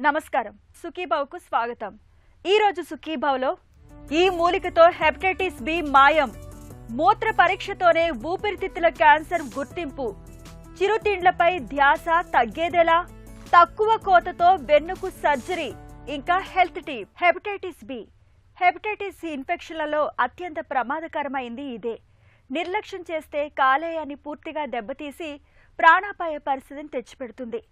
నమస్కారం, సుఖీభావ్కు స్వాగతం. ఈ రోజు సుఖీభావ్లో ఈ మూలికతో హెపటైటిస్ బి మాయం, మూత్ర పరీక్షతోనే ఊపిరితిత్తుల క్యాన్సర్ గుర్తింపు, చిరుతిండ్లపై ధ్యాస తగ్గేదెలా, తక్కువ కోతతో వెన్నుకు సర్జరీ, ఇంకా హెల్త్ టిప్. హెపటైటిస్ ఇన్ఫెక్షన్లలో అత్యంత ప్రమాదకరమైంది ఇదే. నిర్లక్ష్యం చేస్తే కాలేయాన్ని పూర్తిగా దెబ్బతీసి ప్రాణాపాయ పరిస్థితిని తెచ్చిపెడుతుంది.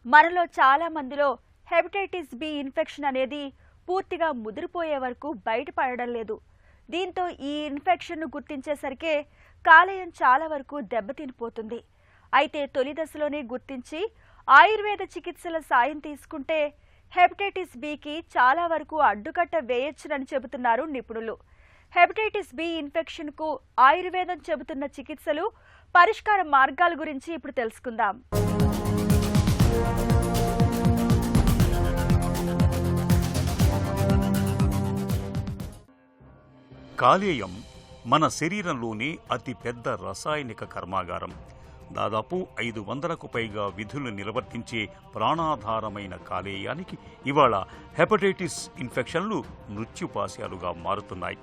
మనలో చాలా మందిలో హెపటైటిస్ బి ఇన్ఫెక్షన్ అనేది పూర్తిగా ముదిరిపోయే వరకు బయటపడడం లేదు. దీంతో ఈ ఇన్ఫెక్షన్ను గుర్తించేసరికే కాలేయం చాలా వరకు దెబ్బతినిపోతుంది. అయితే తొలి దశలోనే గుర్తించి ఆయుర్వేద చికిత్సల సాయం తీసుకుంటే హెపటైటిస్ బికి చాలా వరకు అడ్డుకట్ట వేయొచ్చునని చెబుతున్నారు నిపుణులు. హెపటైటిస్ బి ఇన్ఫెక్షన్ కు ఆయుర్వేదం చెబుతున్న చికిత్సలు, పరిష్కార మార్గాల గురించి ఇప్పుడు తెలుసుకుందాం. కాలేయం మన శరీరంలోని అతి పెద్ద రసాయనిక కర్మాగారం. దాదాపు 500కు పైగా విధులు నిర్వర్తించే ప్రాణాధారమైన కాలేయానికి ఇవాళ హెపటైటిస్ ఇన్ఫెక్షన్లు మృత్యుపాశాలుగా మారుతున్నాయి.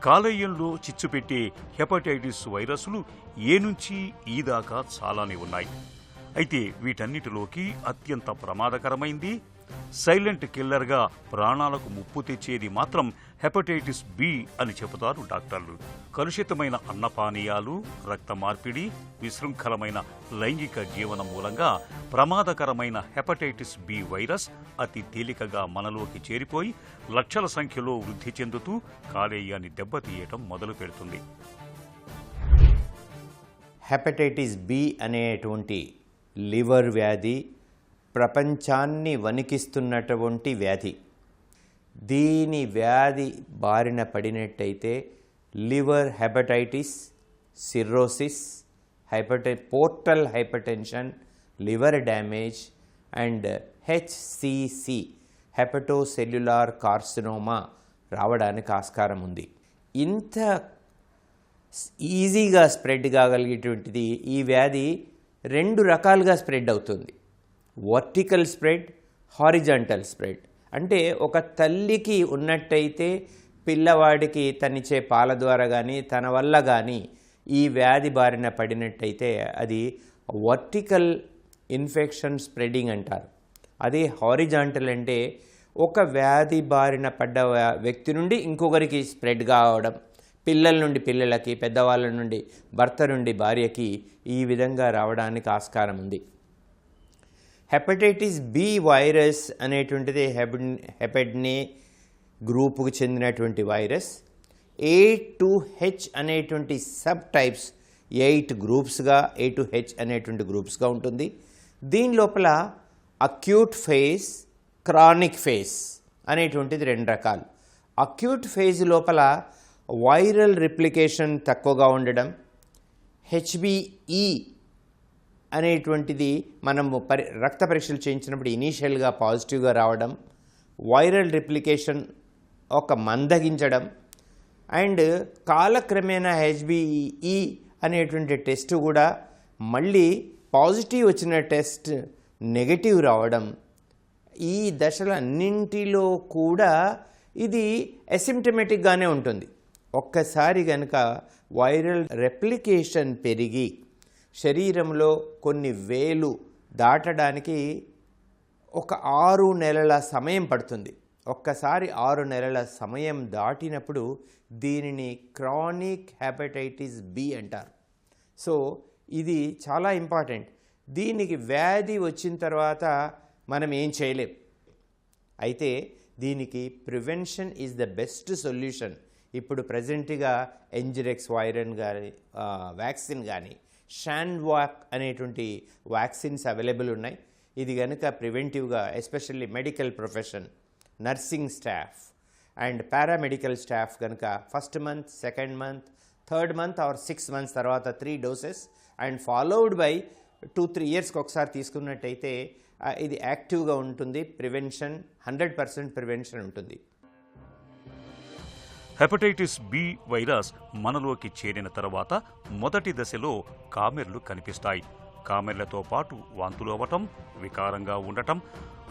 కాలేయంలో చిచ్చుపెట్టే హెపటైటిస్ వైరస్లు ఏ నుంచి ఈ దాకా చాలానే ఉన్నాయి. అయితే వీటన్నిటిలోకి అత్యంత ప్రమాదకరమైంది, సైలెంట్ కిల్లర్గా ప్రాణాలకు ముప్పు తెచ్చేది మాత్రం హెపటైటిస్ బి అని చెబుతారు డాక్టర్లు. కలుషితమైన అన్నపానీయాలు, రక్త మార్పిడి, విశృంఖలమైన లైంగిక జీవనం మూలంగా ప్రమాదకరమైన హెపటైటిస్ బి వైరస్ అతి తేలికగా మనలోకి చేరిపోయి లక్షల సంఖ్యలో వృద్ధి చెందుతూ కాలేయాన్ని దెబ్బతీయటం మొదలు పెడుతుంది. హెపటైటిస్ బి అనేటువంటి లివర్ వ్యాధి ప్రపంచాన్ని వణికిస్తున్నటువంటి వ్యాధి. దీని వ్యాధి బారిన పడినట్టయితే liver hepatitis, cirrhosis, portal hypertension, liver damage and HCC hepatocellular carcinoma రావడానికి ఆస్కారం ఉంది. ఇంత ఈజీగా స్ప్రెడ్ కాగలిగేటువంటిది ఈ వ్యాధి 2 రకాలుగా స్ప్రెడ్ అవుతుంది. Vertical spread, horizontal spread. అంటే ఒక తల్లికి ఉన్నట్టయితే పిల్లవాడికి తనిచ్చే పాల ద్వారా కానీ తన వల్ల కానీ ఈ వ్యాధి బారిన పడినట్టయితే అది వర్టికల్ ఇన్ఫెక్షన్ స్ప్రెడింగ్ అంటారు. అదే హారిజాంటల్ అంటే ఒక వ్యాధి బారిన పడ్డ వ్యక్తి నుండి ఇంకొకరికి స్ప్రెడ్ కావడం, పిల్లల నుండి పిల్లలకి, పెద్దవాళ్ళ నుండి భర్త నుండి భార్యకి ఈ విధంగా రావడానికి ఆస్కారం ఉంది. హెపటైటిస్ బి వైరస్ అనేటువంటిది హెపడ్నే గ్రూపుకు చెందినటువంటి వైరస్. A to H అనేటువంటి sub types 8 గ్రూప్స్గా, A to H అనేటువంటి గ్రూప్స్గా ఉంటుంది. దీని లోపల అక్యూట్ ఫేజ్, క్రానిక్ ఫేజ్ అనేటువంటిది 2 రకాలు. అక్యూట్ ఫేజ్ లోపల వైరల్ రిప్లికేషన్ తక్కువగా ఉండడం, హెచ్బిఈ అనేటువంటిది మనము రక్త పరీక్షలు చేయించినప్పుడు ఇనీషియల్గా పాజిటివ్గా రావడం, వైరల్ రిప్లికేషన్ ఒక మందగించడం అండ్ కాలక్రమేణా హెచ్బిఈ అనేటువంటి టెస్ట్ కూడా మళ్ళీ పాజిటివ్ వచ్చిన టెస్ట్ నెగటివ్ రావడం. ఈ దశలన్నింటిలో కూడా ఇది అసిమ్టమేటిక్గానే ఉంటుంది. ఒక్కసారి కనుక వైరల్ రెప్లికేషన్ పెరిగి శరీరంలో కొన్ని వేలు దాటడానికి ఒక 6 నెలల సమయం పడుతుంది. ఒక్కసారి 6 నెలల సమయం దాటినప్పుడు దీనిని క్రానిక్ హెపటైటిస్ బి అంటారు. సో ఇది చాలా ఇంపార్టెంట్. దీనికి వ్యాధి వచ్చిన తర్వాత మనం ఏం చేయలేం. అయితే దీనికి prevention is the best solution. ఇప్పుడు ప్రజెంట్గా ఎంజిరెక్స్ వైరన్ కానీ వ్యాక్సిన్ కానీ షాన్వాక్ అనేటువంటి వ్యాక్సిన్స్ అవైలబుల్ ఉన్నాయి. ఇది కనుక ప్రివెంటివ్గా especially medical profession, nursing staff and paramedical staff కనుక first month, second month, third month or 6 months తర్వాత 3 doses అండ్ ఫాలోడ్ బై 2-3 yearsకి ఒకసారి తీసుకున్నట్టయితే ఇది యాక్టివ్గా ఉంటుంది. ప్రివెన్షన్ 100% ప్రివెన్షన్ ఉంటుంది. హెపటైటిస్ బి వైరస్ మనలోకి చేరిన తర్వాత మొదటి దశలో కామెర్లు కనిపిస్తాయి. కామెర్లతో పాటు వాంతులు అవ్వటం, వికారంగా ఉండటం,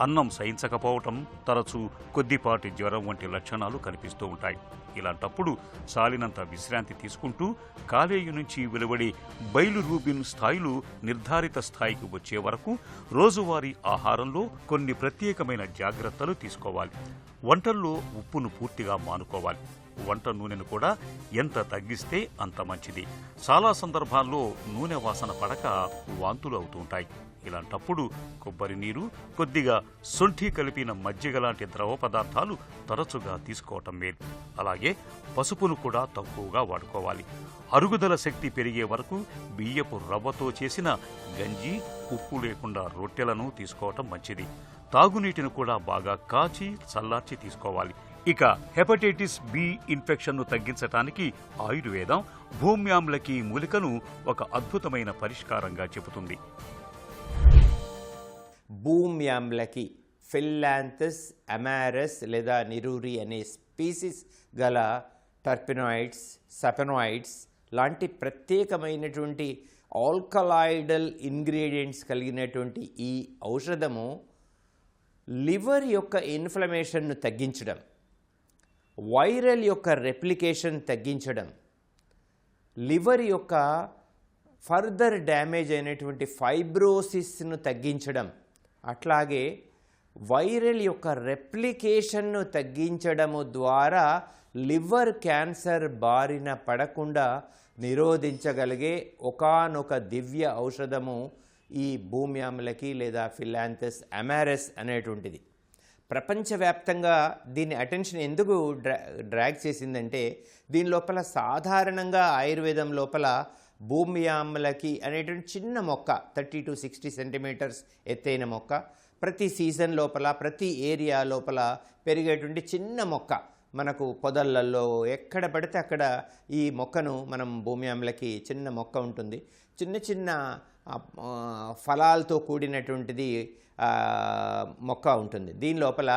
అన్నం సహించకపోవటం, తరచూ కొద్దిపాటి జ్వరం వంటి లక్షణాలు కనిపిస్తూ ఉంటాయి. ఇలాంటప్పుడు చాలినంత విశ్రాంతి తీసుకుంటూ కాలేయం నుంచి వెలువడే బైలురూబిన్ స్థాయిలు నిర్ధారిత స్థాయికి వచ్చే వరకు రోజువారీ ఆహారంలో కొన్ని ప్రత్యేకమైన జాగ్రత్తలు తీసుకోవాలి. వంటల్లో ఉప్పును పూర్తిగా మానుకోవాలి. వంట నూనెను కూడా ఎంత తగ్గిస్తే అంత మంచిది. చాలా సందర్భాల్లో నూనె వాసన పడక వాంతులు అవుతుంటాయి. ఇలాంటప్పుడు కొబ్బరి నీరు, కొద్దిగా శొంఠి కలిపిన మజ్జిగ లాంటి ద్రవ పదార్థాలు తరచుగా తీసుకోవటం మేలు. అలాగే పసుపును కూడా తక్కువగా వాడుకోవాలి. అరుగుదల శక్తి పెరిగే వరకు బియ్యపు రవ్వతో చేసిన గంజి, ఉప్పు లేకుండా రొట్టెలను తీసుకోవటం మంచిది. తాగునీటిని కూడా బాగా కాచి చల్లార్చి తీసుకోవాలి. ఇక హెపటైటిస్ బి ఇన్ఫెక్షన్ను తగ్గించటానికి ఆయుర్వేదం భూమ్యాంలకి మూలికను ఒక అద్భుతమైన పరిష్కారంగా చెబుతుంది. భూమ్యాంలకి ఫిల్లాంథస్ అమారస్ లేదా నిరూరి అనే స్పీసీస్ గల టర్పినాయిడ్స్, సపెనాయిడ్స్ లాంటి ప్రత్యేకమైనటువంటి ఆల్కలాయిడల్ ఇంగ్రీడియంట్స్ కలిగినటువంటి ఈ ఔషధము లివర్ యొక్క ఇన్ఫ్లమేషన్ను తగ్గించడం, వైరల్ యొక్క రెప్లికేషన్ తగ్గించడం, లివర్ యొక్క ఫర్దర్ డ్యామేజ్ అయినటువంటి ఫైబ్రోసిస్ను తగ్గించడం, అట్లాగే వైరల్ యొక్క రెప్లికేషన్ను తగ్గించడము ద్వారా లివర్ క్యాన్సర్ బారిన పడకుండా నిరోధించగలిగే ఒకానొక దివ్య ఔషధము ఈ భూమ్యాంలకి లేదా ఫిల్లాంథస్ అమారస్ అనేటువంటిది. ప్రపంచవ్యాప్తంగా దీని అటెన్షన్ ఎందుకు డ్రాగ్ చేసిందంటే, దీని లోపల సాధారణంగా ఆయుర్వేదం లోపల భూమ్యాంలకి అనేటువంటి చిన్న మొక్క 30 to 60 సెంటీమీటర్స్ ఎత్తైన మొక్క, ప్రతి సీజన్ లోపల ప్రతి ఏరియా లోపల పెరిగేటువంటి చిన్న మొక్క, మనకు పొదళ్ళల్లో ఎక్కడ పడితే అక్కడ ఈ మొక్కను మనం భూమ్యాంలకి చిన్న మొక్క ఉంటుంది. చిన్న చిన్న ఫలాలతో కూడినటువంటిది మొక్క ఉంటుంది. దీని లోపల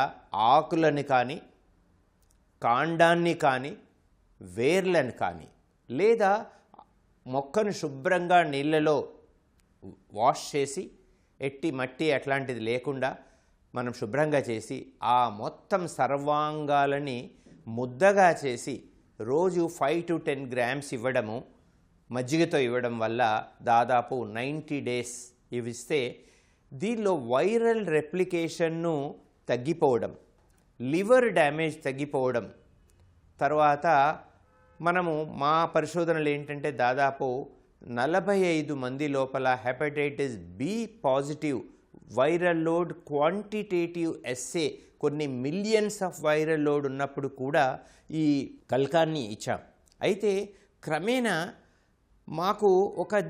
ఆకులని కానీ, కాండాన్ని కానీ, వేర్లను కానీ, లేదా మొక్కను శుభ్రంగా నీళ్ళలో వాష్ చేసి ఎట్టి మట్టి అట్లాంటిది లేకుండా మనం శుభ్రంగా చేసి ఆ మొత్తం సర్వాంగాలని ముద్దగా చేసి రోజు 5 to 10 grams ఇవ్వడము, మజ్జిగతో ఇవ్వడం వల్ల దాదాపు 90 days ఇవిస్తే దీనిలో వైరల్ రెప్లికేషన్ను తగ్గిపోవడం, లివర్ డ్యామేజ్ తగ్గిపోవడం, తర్వాత మనము మా పరిశోధనలు ఏంటంటే దాదాపు 45 మంది లోపల hepatitis B positive viral load quantitative assay, కొన్ని మిలియన్స్ ఆఫ్ వైరల్ లోడ్ ఉన్నప్పుడు కూడా ఈ కల్కాన్ని ఇచ్చాం. అయితే క్రమేణా మాకు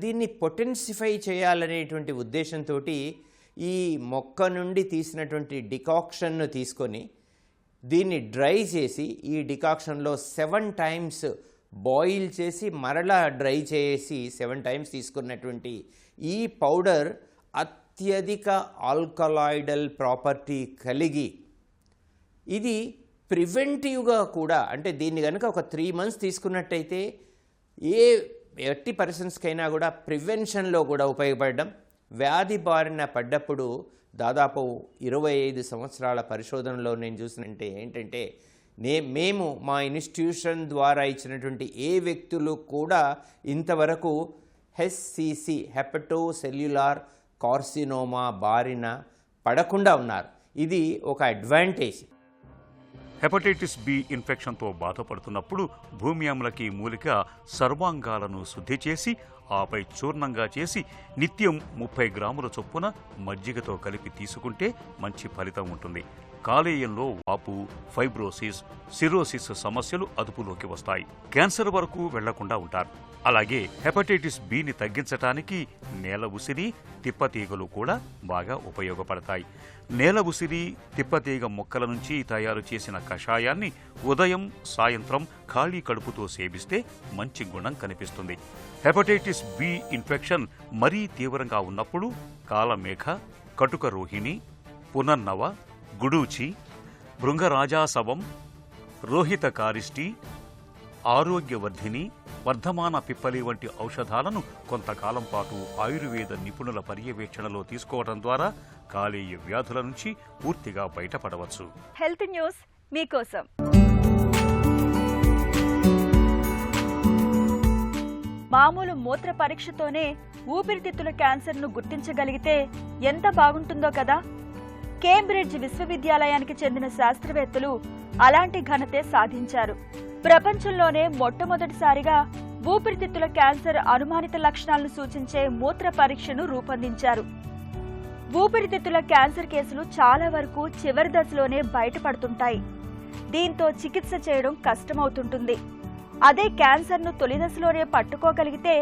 దీన్ని పొటెన్సిఫై చేయాలనేటువంటి ఉద్దేశంతో ఈ మొక్క నుండి తీసినటువంటి డికాక్షన్ను తీసుకొని దీన్ని డ్రై చేసి ఈ డికాక్షన్లో 7 times బాయిల్ చేసి మరలా డ్రై చేసి 7 times తీసుకున్నటువంటి ఈ పౌడర్ అత్యధిక ఆల్కలాయిడల్ ప్రాపర్టీ కలిగి ఇది ప్రివెంటివ్గా కూడా, అంటే దీన్ని కనుక ఒక 3 months తీసుకున్నట్టయితే ఎట్టి పర్సన్స్కైనా కూడా ప్రివెన్షన్లో కూడా ఉపయోగపడడం, వ్యాధి బారిన పడ్డప్పుడు దాదాపు 25 సంవత్సరాల పరిశోధనలో నేను చూసినంటే ఏంటంటే మేము మా ఇన్స్టిట్యూషన్ ద్వారా ఇచ్చినటువంటి ఏ వ్యక్తులు కూడా ఇంతవరకు హెచ్సిసి హెపటోసెల్యులార్ కార్సినోమా బారిన పడకుండా ఉన్నారు. ఇది ఒక అడ్వాంటేజ్. హెపటైటిస్ బి ఇన్ఫెక్షన్తో బాధపడుతున్నప్పుడు భూమ్యాంలకి మూలిక సర్వాంగాలను శుద్ధి చేసి ఆపై చూర్ణంగా చేసి నిత్యం 30 గ్రాముల చొప్పున మజ్జిగతో కలిపి తీసుకుంటే మంచి ఫలితం ఉంటుంది. కాలేయంలో వాపు, ఫైబ్రోసిస్, సిరోసిస్ సమస్యలు అదుపులోకి వస్తాయి. క్యాన్సర్ వరకు వెళ్లకుండా ఉంటారు. అలాగే హెపటైటిస్ బిని తగ్గించటానికి నేల ఉసిరి, తిప్పతీగలు కూడా బాగా ఉపయోగపడతాయి. నేల ఉసిరి, తిప్పతీగ మొక్కల నుంచి తయారు చేసిన కషాయాన్ని ఉదయం, సాయంత్రం ఖాళీ కడుపుతో సేవిస్తే మంచి గుణం కనిపిస్తుంది. హెపటైటిస్ బి ఇన్ఫెక్షన్ మరీ తీవ్రంగా ఉన్నప్పుడు కాలమేఘ, కటుక రోహిణి, పునర్నవ, గుడూచి, భృంగరాజాసవం, రోహిత కారిష్టి, ఆరోగ్యవర్ధిని, వర్ధమాన పిప్పలి వంటి ఔషధాలను కొంతకాలం పాటు ఆయుర్వేద నిపుణుల పర్యవేక్షణలో తీసుకోవడం ద్వారా కాలేయ వ్యాధుల నుంచి పూర్తిగా బయటపడవచ్చు. హెల్త్ న్యూస్ మీకోసం. మామూలు మూత్ర పరీక్షతోనే ఊపిరితిత్తుల క్యాన్సర్ను గుర్తించగలిగితే ఎంత బాగుంటుందో కదా. కేంబ్రిడ్జ్ విశ్వవిద్యాలయానికి చెందిన శాస్త్రవేత్తలు అలాంటి ఘనతే సాధించారు. ప్రపంచంలోనే మొట్టమొదటిసారిగా ఊపిరితిత్తుల క్యాన్సర్ అనుమానిత లక్షణాలను సూచించే మూత్ర పరీక్షను రూపొందించారు. ఊపిరితిత్తుల క్యాన్సర్ కేసులు చాలా వరకు చివరి దశలోనే బయటపడుతుంటాయి. దీంతో చికిత్స చేయడం కష్టమవుతుంటుంది. అదే క్యాన్సర్ను తొలి దశలోనే పట్టుకోగలిగితే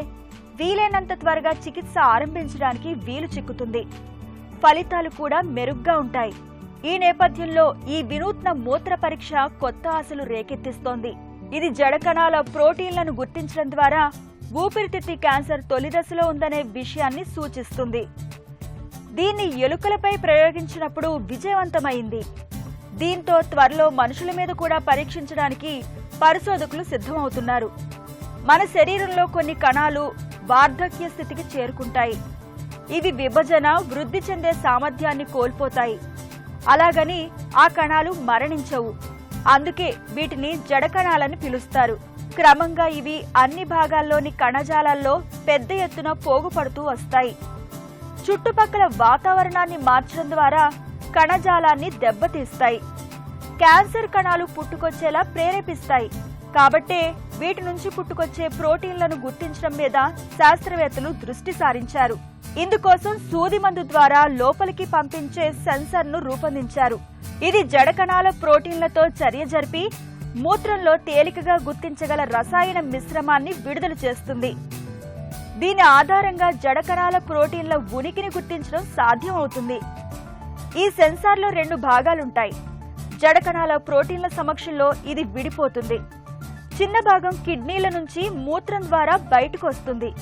వీలైనంత త్వరగా చికిత్స ఆరంభించడానికి వీలు చిక్కుతుంది. ఫలితాలు కూడా మెరుగ్గా ఉంటాయి. ఈ నేపథ్యంలో ఈ వినూత్న మూత్ర పరీక్ష కొత్త ఆశలు రేకెత్తిస్తోంది. ఇది జడకణాల ప్రోటీన్లను గుర్తించడం ద్వారా ఊపిరితిత్తి క్యాన్సర్ తొలి దశలో ఉందనే విషయాన్ని సూచిస్తుంది. దీన్ని ఎలుకలపై ప్రయోగించినప్పుడు విజయవంతమైంది. దీంతో త్వరలో మనుషుల మీద కూడా పరీక్షించడానికి పరిశోధకులు సిద్ధమవుతున్నారు. మన శరీరంలో కొన్ని కణాలు వార్ధక్య స్థితికి చేరుకుంటాయి. ఇవి విభజన, వృద్ధి చెందే సామర్థ్యాన్ని కోల్పోతాయి. అలాగని ఆ కణాలు మరణించవు. అందుకే వీటిని జడ కణాలని పిలుస్తారు. క్రమంగా ఇవి అన్ని భాగాల్లోని కణజాలాల్లో పెద్ద ఎత్తున పోగుపడుతూ వస్తాయి. చుట్టుపక్కల వాతావరణాన్ని మార్చడం ద్వారా కణజాలాన్ని దెబ్బతీస్తాయి. క్యాన్సర్ కణాలు పుట్టుకొచ్చేలా ప్రేరేపిస్తాయి. కాబట్టే వీటి నుంచి పుట్టుకొచ్చే ప్రోటీన్లను గుర్తించడం మీద శాస్త్రవేత్తలు దృష్టి సారించారు. ఇందుకోసం సూది మందు ద్వారా లోపలికి పంపించే సెన్సర్ను రూపొందించారు. ఇది జడకణాల ప్రోటీన్లతో చర్య జరిపి మూత్రంలో తేలికగా గుర్తించగల రసాయన మిశ్రమాన్ని విడుదల చేస్తుంది. దీని ఆధారంగా జడకణాల ప్రోటీన్ల ఉనికిని గుర్తించడం సాధ్యమవుతుంది. ఈ సెన్సార్లో 2 భాగాలుంటాయి. జడకణాల ప్రోటీన్ల సమక్షంలో ఇది విడిపోతుంది. చిన్న భాగం కిడ్నీల నుంచి మూత్రం ద్వారా బయటకు వస్తుంది.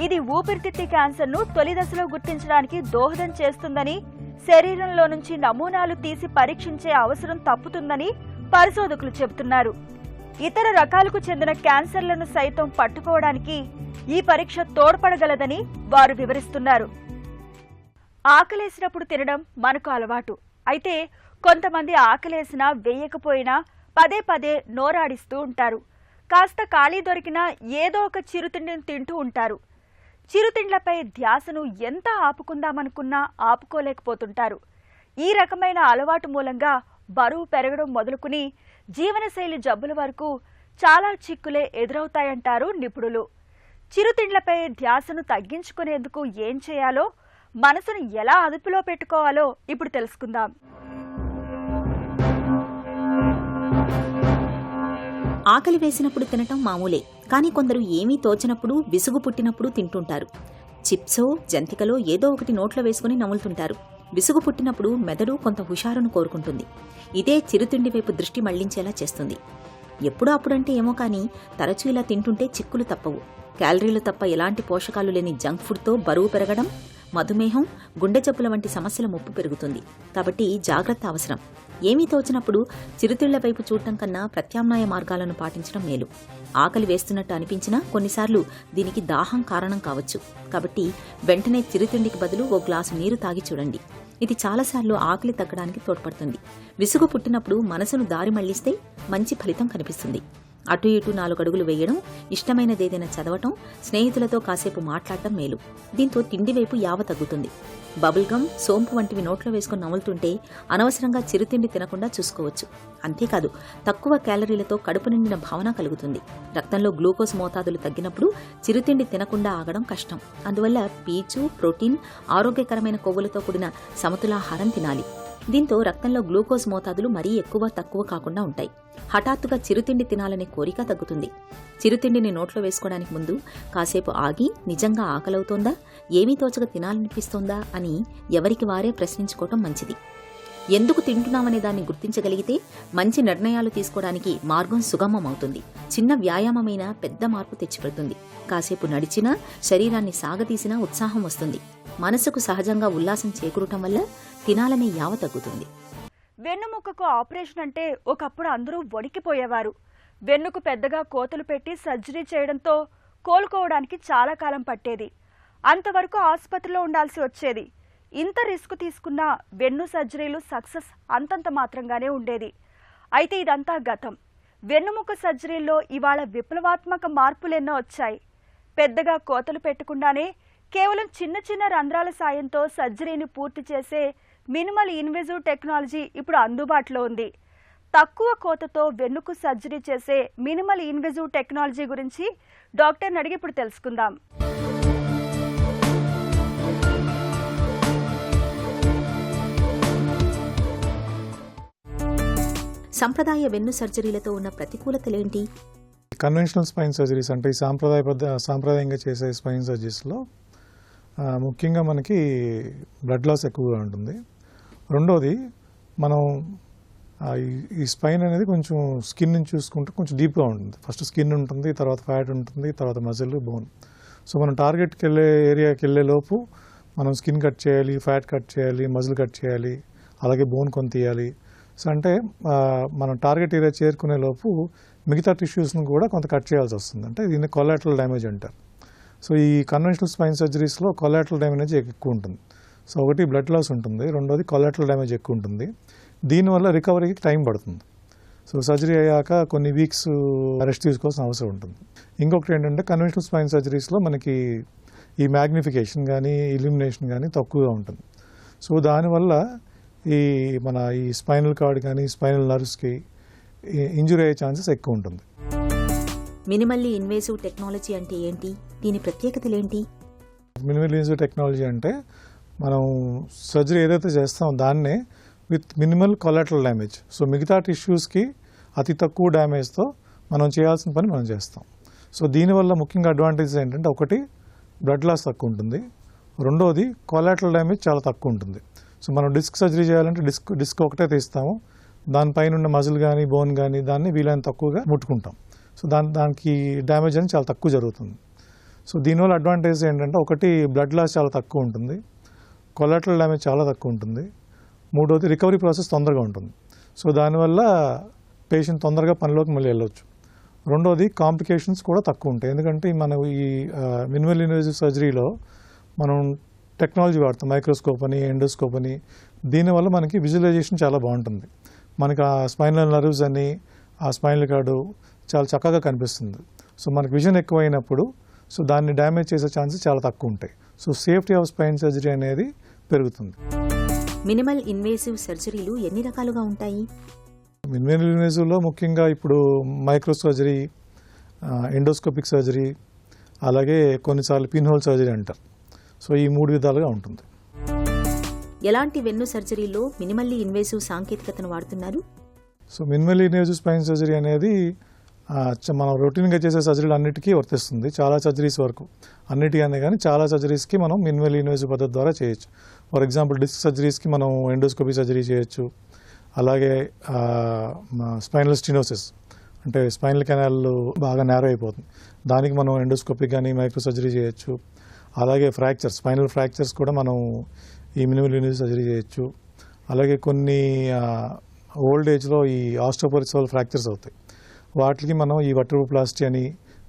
ఇది ఊపిరితిత్తి క్యాన్సర్ను తొలి దశలో గుర్తించడానికి దోహదం చేస్తుందని, శరీరంలో నుంచి నమూనాలు తీసి పరీక్షించే అవసరం తప్పుతుందని పరిశోధకులు చెబుతున్నారు. ఇతర రకాలకు చెందిన క్యాన్సర్లను సైతం పట్టుకోవడానికి ఈ పరీక్ష తోడ్పడగలదని వారు వివరిస్తున్నారు. ఆకలేసినప్పుడు తినడం మనకు అలవాటు. అయితే కొంతమంది ఆకలేసినా వేయకపోయినా పదే పదే నోరాడిస్తూ ఉంటారు. కాస్త ఖాళీ దొరికినా ఏదో ఒక చిరుతిండిని తింటూ ఉంటారు. చిరుతిండ్లపై ధ్యాసను ఎంత ఆపుకుందామనుకున్నా ఆపుకోలేకపోతుంటారు. ఈ రకమైన అలవాటు మూలంగా బరువు పెరగడం మొదలుకుని జీవనశైలి జబ్బుల వరకు చాలా చిక్కులే ఎదురవుతాయంటారు నిపుణులు. చిరుతిండ్లపై ధ్యాసను తగ్గించుకునేందుకు ఏం చేయాలో, మనసును ఎలా అదుపులో పెట్టుకోవాలో ఇప్పుడు తెలుసుకుందాం. ఆకలి వేసినప్పుడు తినటం మామూలే, కానీ కొందరు ఏమీ తోచనప్పుడు, విసుగు పుట్టినప్పుడు తింటుంటారు. చిప్సో, జంతికలో ఏదో ఒకటి నోట్లో వేసుకుని నములుతుంటారు. విసుగు పుట్టినప్పుడు మెదడు కొంత హుషారును కోరుకుంటుంది. ఇదే చిరుతిండి వైపు దృష్టి మళ్లించేలా చేస్తుంది. ఎప్పుడో అప్పుడంటే ఏమో కానీ తరచూ ఇలా తింటుంటే చిక్కులు తప్పవు. క్యాలరీలు తప్ప ఎలాంటి పోషకాలు లేని జంక్ ఫుడ్తో బరువు పెరగడం, మధుమేహం, గుండె జబ్బుల వంటి సమస్యల ముప్పు పెరుగుతుంది. కాబట్టి జాగ్రత్త అవసరం. ఏమీ తోచినప్పుడు చిరుతిళ్ల వైపు చూడటం కన్నా ప్రత్యామ్నాయ మార్గాలను పాటించడం మేలు. ఆకలి వేస్తున్నట్టు అనిపించినా కొన్నిసార్లు దీనికి దాహం కారణం కావచ్చు. కాబట్టి వెంటనే చిరుతిండికి బదులు ఓ గ్లాసు నీరు తాగి చూడండి. ఇది చాలాసార్లు ఆకలి తగ్గడానికి తోడ్పడుతుంది. విసుగు పుట్టినప్పుడు మనసును దారి మళ్లిస్తే మంచి ఫలితం కనిపిస్తుంది. అటు ఇటు 4 అడుగులు వేయడం, ఇష్టమైనదేదైనా చదవటం, స్నేహితులతో కాసేపు మాట్లాడటం మేలు. దీంతో తిండి వైపు యావ తగ్గుతుంది. బబుల్ గమ్, సోంపు వంటివి నోట్లో వేసుకుని నములుతుంటే అనవసరంగా చిరుతిండి తినకుండా చూసుకోవచ్చు. అంతేకాదు తక్కువ క్యాలరీలతో కడుపు నిండిన భావన కలుగుతుంది. రక్తంలో గ్లూకోజ్ మోతాదులు తగ్గినప్పుడు చిరుతిండి తినకుండా ఆగడం కష్టం. అందువల్ల పీచు, ప్రోటీన్, ఆరోగ్యకరమైన కొవ్వులతో కూడిన సమతులాహారం తినాలి. దీంతో రక్తంలో గ్లూకోజ్ మోతాదులు మరీ ఎక్కువ తక్కువ కాకుండా ఉంటాయి. హఠాత్తుగా చిరుతిండి తినాలనే కోరిక తగ్గుతుంది. చిరుతిండిని నోట్లో వేసుకోవడానికి ముందు కాసేపు ఆగి నిజంగా ఆకలవుతోందా, ఏమీ తోచక తినాలనిపిస్తోందా అని ఎవరికి వారే ప్రశ్నించుకోవటం మంచిది. ఎందుకు తింటున్నామనే దాన్ని గుర్తించగలిగితే మంచి నిర్ణయాలు తీసుకోవడానికి మార్గం సుగమమవుతుంది. చిన్న వ్యాయామమైనా పెద్ద మార్పు తెచ్చిపెడుతుంది. కాసేపు నడిచినా, శరీరాన్ని సాగతీసినా ఉత్సాహం వస్తుంది. మనసుకు సహజంగా ఉల్లాసం చేకూరటం వల్ల తినాలనే యావ తగ్గుతుంది. వెన్నుముక్కకు ఆపరేషన్ అంటే ఒకప్పుడు అందరూ వణికిపోయేవారు. వెన్నుకు పెద్దగా కోతలు పెట్టి సర్జరీ చేయడంతో కోలుకోవడానికి చాలా కాలం పట్టేది. అంతవరకు ఆసుపత్రిలో ఉండాల్సి వచ్చేది. ఇంత రిస్క్ తీసుకున్న వెన్ను సర్జరీలు సక్సెస్ అంతంత మాత్రంగానే ఉండేది. అయితే ఇదంతా గతం. వెన్నుముక సర్జరీల్లో ఇవాళ విప్లవాత్మక మార్పులెన్నో వచ్చాయి. పెద్దగా కోతలు పెట్టకుండానే కేవలం చిన్న చిన్న రంధ్రాల సాయంతో సర్జరీని పూర్తి చేసే మినిమల్ ఇన్వేజివ్ టెక్నాలజీ ఇప్పుడు అందుబాటులో ఉంది. తక్కువ కోతతో వెన్నుకు సర్జరీ చేసే మినిమల్ ఇన్వేజివ్ టెక్నాలజీ గురించి డాక్టర్ని అడిగి ఇప్పుడు తెలుసుకుందాం. సంప్రదాయ వెన్ను సర్జరీలతో ఉన్న ప్రతికూలతలేంటి? కన్వెన్షనల్ స్పైన్ సర్జరీస్ అంటే ఈ సాంప్రదాయంగా చేసే స్పైన్ సర్జరీస్లో ముఖ్యంగా మనకి బ్లడ్ లాస్ ఎక్కువగా ఉంటుంది. రెండోది మనం ఈ స్పైన్ అనేది కొంచెం స్కిన్ నుంచి చూసుకుంటే కొంచెం డీప్గా ఉంటుంది. ఫస్ట్ స్కిన్ ఉంటుంది, తర్వాత ఫ్యాట్ ఉంటుంది, తర్వాత మజిల్, బోన్. సో మనం టార్గెట్కి ఏరియాకి వెళ్ళే లోపు మనం స్కిన్ కట్ చేయాలి, ఫ్యాట్ కట్ చేయాలి, మజిల్ కట్ చేయాలి, అలాగే బోన్ కొంత తీయాలి. సో అంటే మనం టార్గెట్ ఏరియా చేరుకునే లోపు మిగతా టిష్యూస్ను కూడా కొంత కట్ చేయాల్సి వస్తుంది. అంటే దీన్ని కొలాటరల్ డ్యామేజ్ అంటారు. సో ఈ కన్వెన్షనల్ స్పైన్ సర్జరీస్లో కొలాటరల్ డ్యామేజ్ ఎక్కువ ఉంటుంది. సో ఒకటి బ్లడ్ లాస్ ఉంటుంది, రెండోది కొలాటరల్ డ్యామేజ్ ఎక్కువ ఉంటుంది. దీనివల్ల రికవరీకి టైం పడుతుంది. సో సర్జరీ అయ్యాక కొన్ని వీక్స్ రెస్ట్ తీసుకోవాల్సిన అవసరం ఉంటుంది. ఇంకొకటి ఏంటంటే కన్వెన్షనల్ స్పైన్ సర్జరీస్లో మనకి ఈ మ్యాగ్నిఫికేషన్ కానీ ఇల్యూమినేషన్ కానీ తక్కువగా ఉంటుంది. సో దానివల్ల మన ఈ స్పైనల్ కార్డ్ కానీ స్పైనల్ నర్వ్స్కి ఇంజురీ అయ్యే ఛాన్సెస్ ఎక్కువ ఉంటుంది. మినిమల్లీ ఇన్వేసివ్ టెక్నాలజీ అంటే ఏంటి? దీని ప్రత్యేకతలేంటి? మినిమల్ ఇన్వేసివ్ టెక్నాలజీ అంటే మనం సర్జరీ ఏదైతే చేస్తామో దాన్నే with minimal collateral damage. So మిగతా టిష్యూస్కి అతి తక్కువ డ్యామేజ్తో మనం చేయాల్సిన పని మనం చేస్తాం. సో దీనివల్ల ముఖ్యంగా అడ్వాంటేజెస్ ఏంటంటే ఒకటి బ్లడ్ లాస్ తక్కువ ఉంటుంది, రెండోది కొలాటరల్ డ్యామేజ్ చాలా తక్కువ ఉంటుంది. సో మనం డిస్క్ సర్జరీ చేయాలంటే డిస్క్ ఒకటే తీస్తాము, దానిపైన ఉన్న మజిల్ కానీ బోన్ కానీ దాన్ని వీలైనంత తక్కువగా ముట్టుకుంటాం. సో దానికి డ్యామేజ్ అనేది చాలా తక్కువ జరుగుతుంది. సో దీనివల్ల అడ్వాంటేజ్ ఏంటంటే ఒకటి బ్లడ్ లాస్ చాలా తక్కువ ఉంటుంది, కొలాటరల్ డ్యామేజ్ చాలా తక్కువ ఉంటుంది, మూడోది రికవరీ ప్రాసెస్ తొందరగా ఉంటుంది. సో దానివల్ల పేషెంట్ తొందరగా పనిలోకి మళ్ళీ వెళ్ళొచ్చు. రెండోది కాంప్లికేషన్స్ కూడా తక్కువ ఉంటాయి. ఎందుకంటే మనం ఈ మినిమల్ ఇన్వేజివ్ సర్జరీలో మనం టెక్నాలజీ వాడతాం, మైక్రోస్కోప్ అని, ఎండోస్కోప్ అని. దీనివల్ల మనకి విజువలైజేషన్ చాలా బాగుంటుంది. మనకి ఆ స్పైనల్ నర్వ్స్ అని, ఆ స్పైనల్ కార్డు చాలా చక్కగా కనిపిస్తుంది. సో మనకి విజన్ ఎక్కువైనప్పుడు సో దాన్ని డ్యామేజ్ చేసే ఛాన్సెస్ చాలా తక్కువ ఉంటాయి. So safety of spine surgery అనేది పెరుగుతుంది. మినిమల్ ఇన్వేసివ్ సర్జరీలు ఎన్ని రకాలుగా ఉంటాయి? మినిమల్ ఇన్వేజివ్లో ముఖ్యంగా ఇప్పుడు మైక్రో సర్జరీ, ఎండోస్కోపిక్ సర్జరీ, అలాగే కొన్నిసార్లు పిన్ హోల్ సర్జరీ అంటారు. సో ఈ 3 విధాలుగా ఉంటుంది. ఎలాంటి వెన్ను సర్జరీలో మినిమల్లీ ఇన్వేసివ్ సాంకేతికతను వాడుతున్నారు? So minimally invasive spine surgery అనేది మనం రొటీన్గా చేసే సర్జరీలు అన్నిటికీ వర్తిస్తుంది. చాలా సర్జరీస్ వరకు అన్నిటికీ కానీ చాలా సర్జరీస్కి మనం మినిమల్లీ ఇన్వేజివ్ పద్ధతి ద్వారా చేయొచ్చు. ఫర్ ఎగ్జాంపుల్ డిస్క్ సర్జరీస్కి మనం ఎండోస్కోపీ సర్జరీ చేయొచ్చు. అలాగే స్పైనల్ స్టినోసిస్ అంటే స్పైనల్ కెనాల్ బాగా నేరో అయిపోతుంది, దానికి మనం ఎండోస్కోపీ కానీ మైక్రో సర్జరీ చేయొచ్చు. అలాగే ఫ్రాక్చర్స్, స్పైనల్ ఫ్రాక్చర్స్ కూడా మనం ఈ మినిమల్ ఇన్వేజివ్ సర్జరీ చేయొచ్చు. అలాగే కొన్ని ఓల్డ్ ఏజ్లో ఈ ఆస్టియోపోరోసిస్ వల్ల ఫ్రాక్చర్స్ అవుతాయి, వాటికి మనం ఈ వర్టిబ్రోప్లాస్టీ అని,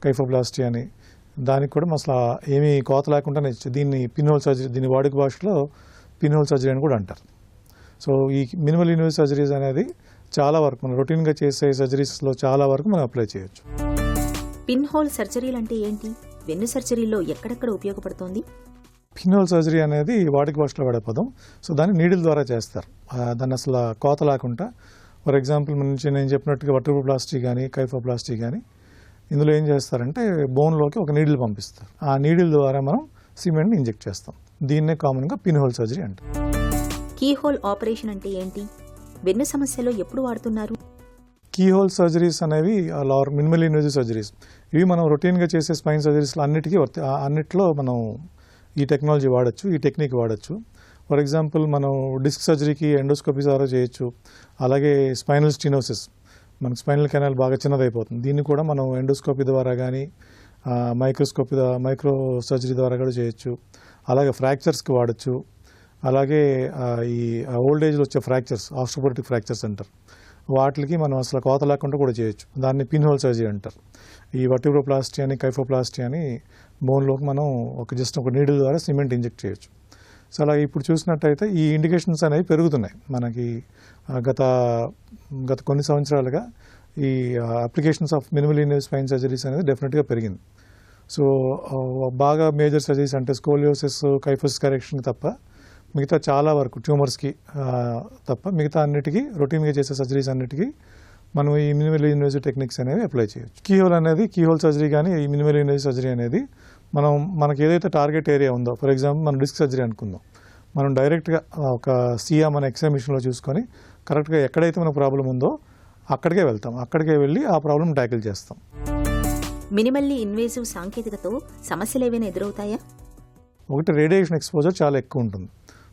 కైఫోప్లాస్టీ అని, దానికి కూడా అసలు ఏమీ కోత లేకుండా దీన్ని పిన్ హోల్ సర్జరీ, దీని వాడుక భాషలో పిన్ హోల్ సర్జరీ అని కూడా అంటారు. సో ఈ మినిమల్ ఇన్వేజివ్ సర్జరీస్ అనేది చాలా వరకు మనం రొటీన్గా చేసే సర్జరీస్లో చాలా వరకు మనం అప్లై చేయొచ్చు. పిన్ హోల్ సర్జరీలు అంటే ఏంటి? వెన్ను సర్జరీలో ఎక్కడెక్కడ ఉపయోగపడుతోంది? పిన్ హోల్ సర్జరీ అనేది వాడుక భాషలో వాడే పదం. సో దాన్ని నీడిల్ ద్వారా చేస్తారు, దాన్ని అసలు కోత లేకుండా. ఫర్ ఎగ్జాంపుల్ నేను చెప్పినట్టుగా వర్టిబ్రోప్లాస్టీ కానీ కైఫోప్లాస్టీ కానీ ఇందులో ఏం చేస్తారంటే బోన్లోకి ఒక నీడిల్ పంపిస్తారు. ఆ నీడిల్ ద్వారా మనం సిమెంట్ని ఇంజెక్ట్ చేస్తాం. దీన్నే కామన్గా పిన్ హోల్ సర్జరీ అంటారు. కీ హోల్ ఆపరేషన్ అంటే ఏంటి? వెన్ను సమస్యలో ఎప్పుడు వాడుతున్నారు? కీ హోల్ సర్జరీస్ అనేవి మినిమల్ ఇన్వేజివ్ సర్జరీస్, ఇవి మనం రొటీన్గా చేసే స్పైన్ సర్జరీస్లో అన్నిట్లో మనం ఈ టెక్నాలజీ వాడచ్చు, ఈ టెక్నిక్ వాడచ్చు. ఫర్ ఎగ్జాంపుల్ మనం డిస్క్ సర్జరీకి ఎండోస్కోపీ ద్వారా చేయొచ్చు. అలాగే స్పైనల్ స్టినోసిస్, మనకి స్పైనల్ కెనాల్ బాగా చిన్నదైపోతుంది, దీన్ని కూడా మనం ఎండోస్కోపీ ద్వారా కానీ మైక్రో సర్జరీ ద్వారా కూడా చేయొచ్చు. అలాగే ఫ్రాక్చర్స్కి వాడచ్చు. అలాగే ఈ ఓల్డ్ ఏజ్లో వచ్చే ఫ్రాక్చర్స్, ఆస్టియోపోరోటిక్ ఫ్రాక్చర్స్ అంటారు, వాటికి మనం అసలు కోత లేకుండా కూడా చేయొచ్చు. దాన్ని పిన్ హోల్ సర్జరీ అంటారు. ఈ వర్టిబ్రోప్లాస్టీ అని కైఫోప్లాస్టీ అని బోన్లోకి మనం జస్ట్ ఒక నీడిల్ ద్వారా సిమెంట్ ఇంజెక్ట్ చేయొచ్చు. సో అలా ఇప్పుడు చూసినట్టయితే ఈ ఇండికేషన్స్ అనేవి పెరుగుతున్నాయి మనకి. గత కొన్ని సంవత్సరాలుగా ఈ applications of minimal invasive spine surgeries అనేది డెఫినెట్గా పెరిగింది. సో బాగా మేజర్ సర్జరీస్ అంటే స్కోలియోసిస్, కైఫోసిస్ కరెక్షన్ తప్ప మిగతా చాలా వరకు ట్యూమర్స్కి తప్ప మిగతా అన్నిటికీ రొటీన్గా చేసే సర్జరీస్ అన్నిటికీ మనం ఈ మినిమల్ ఇన్వేసివ్ టెక్నిక్స్ అనేవి అప్లై చేయొచ్చు. కీహోల్ సర్జరీ కానీ ఈ మినిమల్ ఇన్వేసివ్ సర్జరీ అనేది మనకి ఏదైతే టార్గెట్ ఏరియా ఉందో, ఫర్ ఎగ్జాంపుల్ మనం డిస్క్ సర్జరీ అనుకుందాం, మనం డైరెక్ట్గా ఒక సియా మన ఎక్స్రే మిషన్లో చూసుకొని కరెక్ట్గా ఎక్కడైతే మన ప్రాబ్లం ఉందో అక్కడికే వెళ్తాం. అక్కడికే వెళ్ళి ఆ ప్రాబ్లం ట్యాకిల్ చేస్తాం. మినిమల్లీ ఇన్వేసివ్ సాంకేతికతో సమస్యలు ఏవైనా ఎదురవుతాయా? ఒకటి, రేడియేషన్ ఎక్స్పోజర్ చాలా ఎక్కువ ఉంటుంది.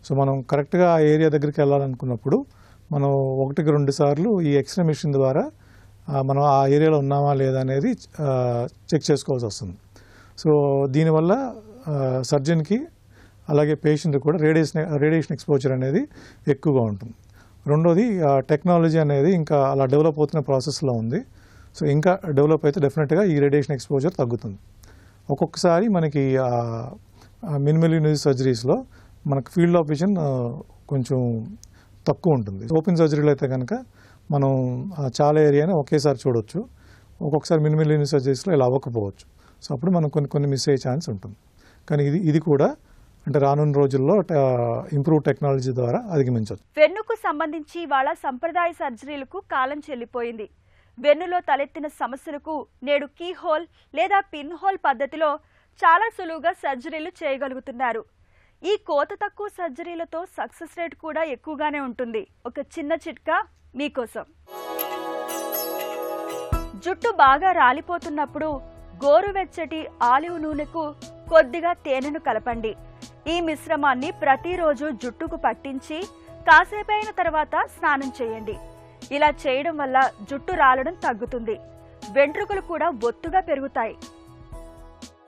సో మనం కరెక్ట్గా ఆ ఏరియా దగ్గరికి వెళ్ళాలనుకున్నప్పుడు మనం 1-2 సార్లు ఈ ఎక్స్రే మిషన్ ద్వారా మనం ఆ ఏరియాలో ఉన్నామా లేదా అనేది చెక్ చేసుకోవాల్సి వస్తుంది. సో దీనివల్ల సర్జన్కి అలాగే పేషెంట్కి కూడా రేడియేషన్ ఎక్స్పోజర్ అనేది ఎక్కువగా ఉంటుంది. రెండోది, టెక్నాలజీ అనేది ఇంకా అలా డెవలప్ అవుతున్న ప్రాసెస్లో ఉంది. సో ఇంకా డెవలప్ అయితే డెఫినెట్గా ఈ రేడియేషన్ ఎక్స్పోజర్ తగ్గుతుంది. ఒక్కొక్కసారి మనకి మినిమల్ ఇన్వేసివ్ సర్జరీస్లో మనకు ఫీల్డ్ ఆఫ్ విజన్ కొంచెం తక్కువ ఉంటుంది. ఓపెన్ సర్జరీలో అయితే కనుక మనం చాలా ఏరియాని ఒకేసారి చూడొచ్చు. ఒక్కొక్కసారి మినిమల్ ఇన్వేసివ్ సర్జరీస్లో ఇలా అవ్వకపోవచ్చు. సో అప్పుడు మనం కొన్ని మిస్ అయ్యే ఛాన్స్ ఉంటుంది. కానీ ఇది కూడా అంటే రానున్న రోజుల్లో ఇంప్రూవ్ టెక్నాలజీ ద్వారా అధిగమించవచ్చు. వెన్నుకు సంబంధించి వాళ్ళ సంప్రదాయ సర్జరీలకు కాలం చెల్లిపోయింది. వెన్నులో తలెత్తిన సమస్యలకు నేడు కీహోల్ లేదా పిన్ హోల్ పద్ధతిలో చాలా సులువుగా సర్జరీలు చేయగలుగుతున్నారు. ఈ కోత తక్కువ సర్జరీలతో సక్సెస్ రేట్ కూడా ఎక్కువగానే ఉంటుంది. ఒక చిన్న చిట్కా మీకోసం. జుట్టు బాగా రాలిపోతున్నప్పుడు గోరువెచ్చటి ఆలివ్ నూనెకు కొద్దిగా తేనెను కలపండి. ఈ మిశ్రమాన్ని ప్రతిరోజు జుట్టుకు పట్టించి కాసేపైన తర్వాత స్నానం చేయండి. ఇలా చేయడం వల్ల జుట్టు రాలడం తగ్గుతుంది. వెంట్రుకలు కూడా బొత్తుగా పెరుగుతాయి.